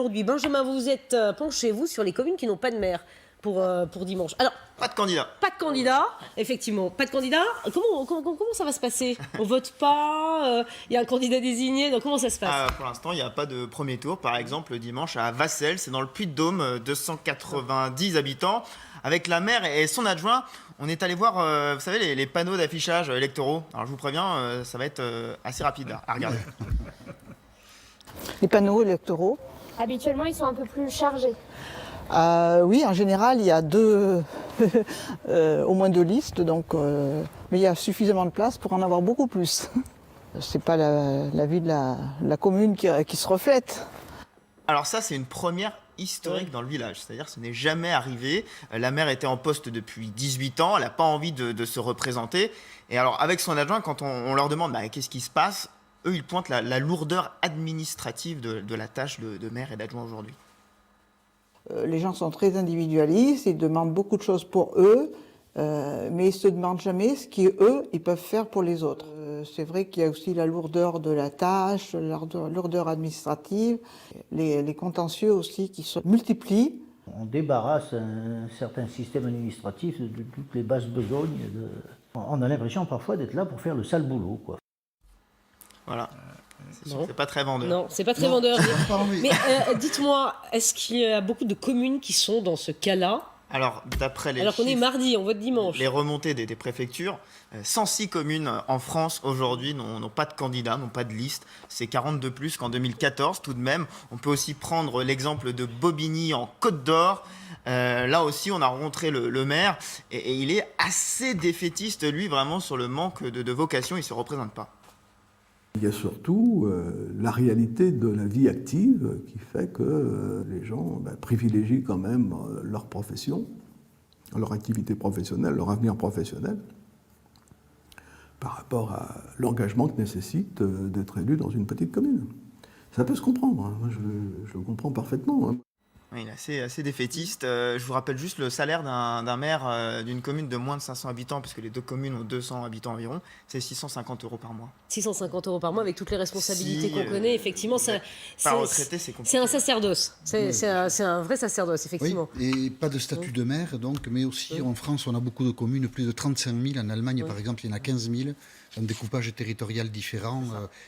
aujourd'hui. Benjamin, vous êtes penché, vous, sur les communes qui n'ont pas de maire pour dimanche. Alors, pas de candidat. Pas de candidat, effectivement. Pas de candidat. Comment ça va se passer? On vote pas, il y a un candidat désigné, donc comment ça se passe? Pour l'instant, il n'y a pas de premier tour. Par exemple, dimanche à Vassel, c'est dans le Puy-de-Dôme, 290 habitants. Avec la maire et son adjoint, on est allé voir, vous savez, les panneaux d'affichage électoraux. Alors je vous préviens, ça va être assez rapide à regarder. Les panneaux électoraux? Habituellement, ils sont un peu plus chargés. Oui, en général, il y a au moins deux listes, donc, mais il y a suffisamment de place pour en avoir beaucoup plus. C'est pas la vie de la commune qui se reflète. Alors ça, c'est une première historique dans le village, c'est-à-dire que ce n'est jamais arrivé. La maire était en poste depuis 18 ans, elle n'a pas envie de se représenter. Et alors, avec son adjoint, quand on leur demande qu'est-ce qui se passe, eux, ils pointent la lourdeur administrative de la tâche de maire et d'adjoint aujourd'hui. Les gens sont très individualistes, ils demandent beaucoup de choses pour eux, mais ils ne se demandent jamais ce qu'eux, ils peuvent faire pour les autres. C'est vrai qu'il y a aussi la lourdeur de la tâche, la lourdeur administrative, les contentieux aussi qui se multiplient. On débarrasse un certain système administratif de toutes les basses besognes. On a l'impression parfois d'être là pour faire le sale boulot, quoi. Voilà. C'est pas très vendeur. Non, c'est pas très vendeur. Mais dites-moi, est-ce qu'il y a beaucoup de communes qui sont dans ce cas-là? Alors, d'après les Alors qu'on est chiffres, mardi, on vote dimanche. les remontées des préfectures, 106 communes en France aujourd'hui n'ont pas de candidat, n'ont pas de liste. C'est 40 de plus qu'en 2014 tout de même. On peut aussi prendre l'exemple de Bobigny en Côte d'Or. Là aussi, on a rencontré le maire et il est assez défaitiste, lui, vraiment, sur le manque de vocation. Il ne se représente pas. Il y a surtout la réalité de la vie active qui fait que les gens privilégient quand même leur profession, leur activité professionnelle, leur avenir professionnel, par rapport à l'engagement que nécessite d'être élu dans une petite commune. Ça peut se comprendre, hein. Moi je le comprends parfaitement, hein. Il est assez défaitiste. Je vous rappelle juste le salaire d'un maire d'une commune de moins de 500 habitants, puisque les deux communes ont 200 habitants environ, c'est 650 € par mois. 650 € par mois avec toutes les responsabilités qu'on connaît, effectivement. Par retraité, c'est compliqué. C'est un sacerdoce. C'est un vrai sacerdoce, effectivement. Oui, et pas de statut de maire, donc, mais aussi en France, on a beaucoup de communes, plus de 35 000. En Allemagne, par exemple, il y en a 15 000. Un découpage territorial différent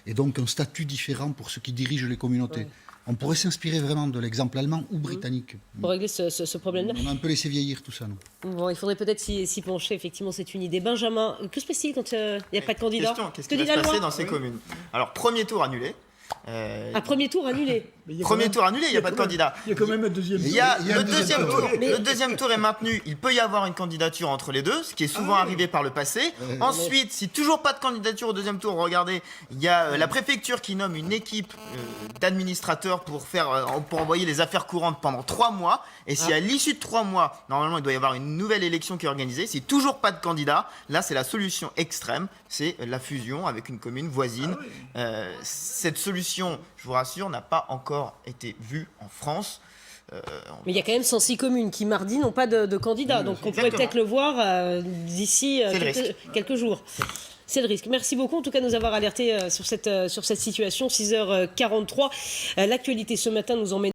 et donc un statut différent pour ceux qui dirigent les communautés. Ouais. On pourrait s'inspirer vraiment de l'exemple allemand ou britannique. Pour régler ce problème-là. On a un peu laissé vieillir tout ça, non? Bon, il faudrait peut-être s'y pencher, effectivement, c'est une idée. Benjamin, que se passe-t-il quand il n'y a pas de candidat? Qu'est-ce qui va se passer dans ces communes? Alors, premier tour annulé. Un premier tour annulé. Premier tour annulé, il n'y a pas de candidat. Il y a quand même un deuxième tour. Le deuxième tour est maintenu. Il peut y avoir une candidature entre les deux, ce qui est souvent arrivé par le passé. Ensuite, si toujours pas de candidature au deuxième tour, regardez, il y a la préfecture qui nomme une équipe d'administrateurs pour envoyer les affaires courantes pendant 3 mois. Et si à l'issue de 3 mois, normalement, il doit y avoir une nouvelle élection qui est organisée. Si toujours pas de candidat, là, c'est la solution extrême. C'est la fusion avec une commune voisine. Cette solution, je vous rassure, n'a pas encore été vue en France. Mais il y a quand même 106 communes qui, mardi, n'ont pas de candidat. Donc on pourrait peut-être le voir d'ici quelques jours. C'est le risque. Merci beaucoup en tout cas de nous avoir alertés sur cette situation. 6h43. L'actualité ce matin nous emmène